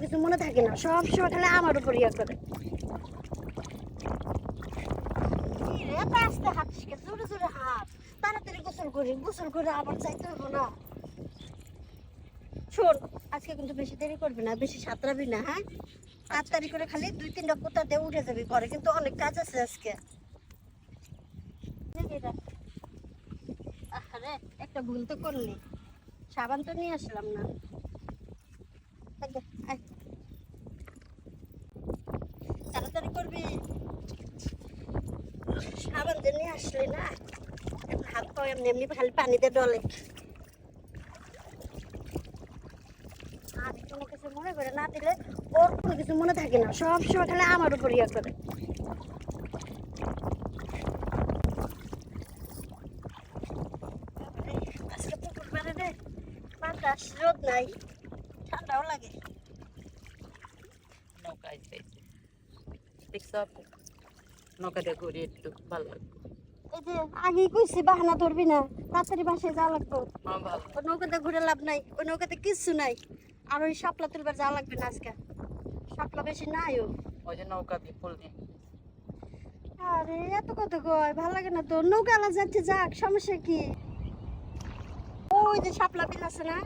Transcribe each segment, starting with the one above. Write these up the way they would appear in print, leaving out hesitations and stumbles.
কিছু মনে থাকে না, সব সময় খালি আমার উপর ইয়া করে। এত আস্তে হাঁটিস কে? জোরে জোরে হাঁট, তাড়াতাড়ি গোসল করে আবার যাইতে হবে না। শোন, আজকে কিন্তু বেশি দেরি করবি না, বেশি সাঁতরাবি না, হ্যাঁ? তাড়াতাড়ি করে খালি 2-3টা কোথা দিয়ে উঠে যাবি ঘরে, কিন্তু অনেক কাজ আছে আজকে। আরে একটা ভুল তো করলি, সাবান তো নিয়ে আসলাম না। তাড়াতাড়ি করবি, সাবান যে নিয়ে আসলি না, হাত পাও এমনি এমনি খালি পানিতে ডলে। আর কোনো কিছু মনে করে না দিলে ওর কোনো কিছু মনে থাকে না, সব সময় খালি আমার উপর ইয়া করে। আজকে পুকুর পাড়ে রে বাতাস, রোদ নাই, ঠান্ডাও লাগে। নৌকা আইতেছে, দেখছো আপু? নৌকাতে ঘুরে একটু ভালো লাগবে। এই যে আগেই কইছি বাহানা ধরবি না, তাড়াতাড়ি বাসায় যাওয়া লাগতো। ভালো। ওই নৌকাতে ঘুরে লাভ নাই, ওই নৌকাতে কিচ্ছু নাই। আর ওই শাপলা তুলবার যাওয়া লাগবে না আজকে, শাপলা বেশি নাই। ওই যে নৌকা দিয়ে ফুল দিয়ে। আরে এত কথা কয়, ভালো লাগে না তো। নৌকা আলা যাচ্ছে, যাক, সমস্যা কি? ওই যে শাপলা বিল আছে না,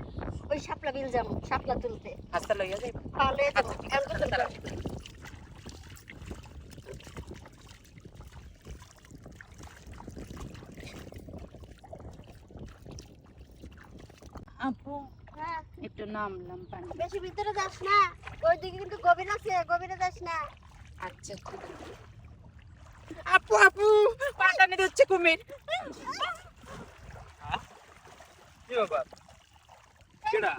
ওই শাপলা বিল যাবো শাপলা তুলতে। হাসতে লইয়া যাই। তাহলে যাবো, এখন গোসল করো। আপু হ্যাঁ, একটু নামলাম পানি। বেশি ভিতরে যাস না, ওইদিকে কিন্তু গভীর আছে, গভীরে যাস না। আচ্ছা আপু, আপু পাটানি দিচ্ছে কুমির। কি ব্যাপার? কেডা?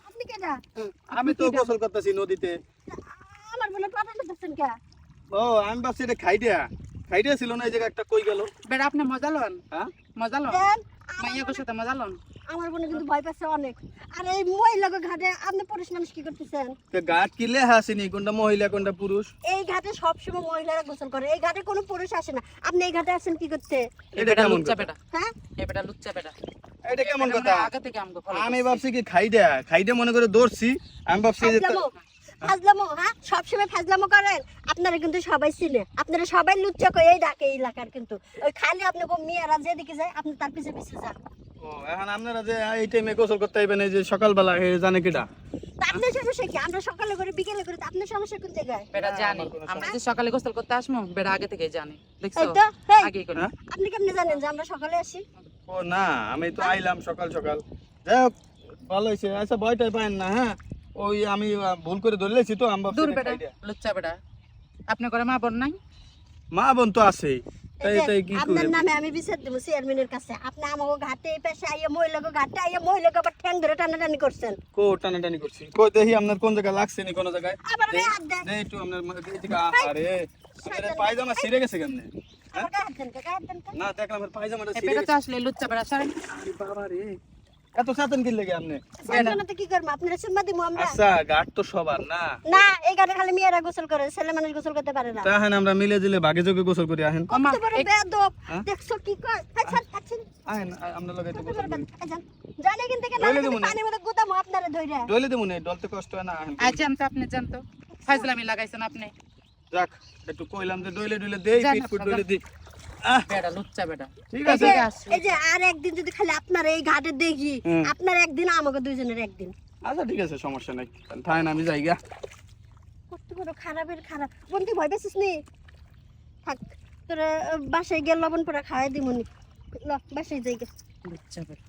আপনি কেডা? আমি তো গোসল করতেছি নদীতে। আমার বলে পাঠানো দিচ্ছেন কে? ও আমি ভাবছি এটা খাইডিয়া ছিল না, এই জায়গা একটা কই গেল। বেড়া আপনি মজা লন, হ্যাঁ মজা লন, দেন, মাইয়া গোর সাথে মজা লন। আমার বোনে কিন্তু ভয় পাচ্ছে অনেক। আর এই মহিলা ঘাটে আপনি পুরুষ মানুষ কি করতেছেন? তো গাট কিলে হাসিনি কোনটা মহিলা কোনটা পুরুষ? এই ঘাটে সবসময় মহিলারা গোসল করে, এই ঘাটে কোনো পুরুষ আসে না। আপনি এই ঘাটে আসেন কি করতে? এটা কেমন লুচ্চা কথা? বেটা, হ্যাঁ, এই বেটা লুচ্চা বেটা। এটা কেমন কথা? আগে থেকে আমগো ফলো আমি ভাবছি কি খাইডিয়া মনে করে দৌড়ছি। আমি ভাবছি যে ফাজলামো, হ্যাঁ, সবসময় ফাজলামো করেন। আপনারা কিন্তু সবাই চিনে, আপনারা সবাই লুচ্চা কই এই ডাকে এই এলাকার। কিন্তু ওই খালি আপনি মেয়েরা যেদিকে যায় আপনি তার পিছে পিছে যান। ও এখন আপনারা যে এই টাইমে গোসল করতে আইবেন, এই যে সকালবেলা জানে কিডা? তা আপনার সমস্যা কি? আমরা সকালে করে বিকেলে করে, আপনার সমস্যা কোন জায়গায়? বেটা জানি আমরা যে সকালে গোসল করতে আসমু, বেটা আগে থেকে জানি। দেখছো এই তো, হেই, আগে করে। আপনি কেমনে জানেন যে আমরা সকালে আসি? ও না, আমি তো আইলাম সকাল যাই হোক, ভালো হয়েছে। আচ্ছা ভয়টাই পাইন না, হ্যাঁ? ওই আমি ভুল করে ধরে লেছি তো। আমি ভাবছি দূর এটা বেটা খাইডিয়া। লুচ্চা বেটা। আপনি করে মা বোন নাই? মা বোন তো আছেই, এই যে, তাই কি আপনার করে? নামে আমি বিচার দেবো চেয়ারম্যানের কাছে। আপনি আমাকে ঘাটে এই পাশে আইয়া মহিলাকে ঘাটে আইয়া মহিলাকে আবার ঠ্যাং ধরে টানাটানি করছেন। কো টানাটানি করছি? কই দেখি আপনার কোন জায়গা লাগছে নি কোন জায়গায়? আবার গায়ে হাত দেন। দেই একটু আপনার এদিকে আরে আপনার পায়জামা ছিঁড়ে গেছে কেমনে? আবার গায়ে হাত দেন, গায়ে হাত দেন। না দেখলাম আমার পায়জামাটা এই ছিঁড়ে বেটা তো গেছে। আসলে লুচ্চা বেটা সারেন। আরে বাবা রে, এত সাতন কি লাগে আপনি? চেয়ারম্যানতে কি করবো? আপনারা সুম্মা দিমু আমরা? আচ্ছা ঘাট তো সবার না। না, এই ঘাটে খালি মেয়েরা গোসল করে, ছেলে মানুষ গোসল করতে পারে না। তাহেন আমরা মিলে জিলে ভাগে যোগে গোসল করি। আহেন ওমা, কত বড় বেয়াদব, হ্যাঁ? দেখছো কি কয়? আচ্ছা আচ্ছা, আহেন আমরা লগে তো কত গোসল বড় করি। বেয়াদব। যান, জানে কিন্তু কেন ডলে দেবো না। পানির মধ্যে গুদামো আপনারা ধইরা। ডলে দেবো না, ডলতে কষ্ট হয় না। আহেন আজ জানতো আপনি জানতো ফাজলামি লাগাইছেন আপনি। যাক, একটু কইলাম যে ডলে দেই, যান পিট ফুট আপনারা। ডলে দিই। আহ বেটা লুচ্চা বেটা। ঠিক এই আছে। যে, এই যে আর একদিন যদি খালি আপনার এই ঘাটে দেখি, হুম। আপনার একদিন আমাকে দুইজনের একদিন। আচ্ছা ঠিক আছে, সমস্যা নাই। থাকেন আমি যাই গা। কত বড় খারাপের খারাপ। বন্ধু ভয় পেয়েছিস নি? থাক, তোরা বাসায় গিয়ে লবণ পোড়া খাওয়াই দিমুনি। ল, বাসায় যাই গে। লুচ্চা বেটা।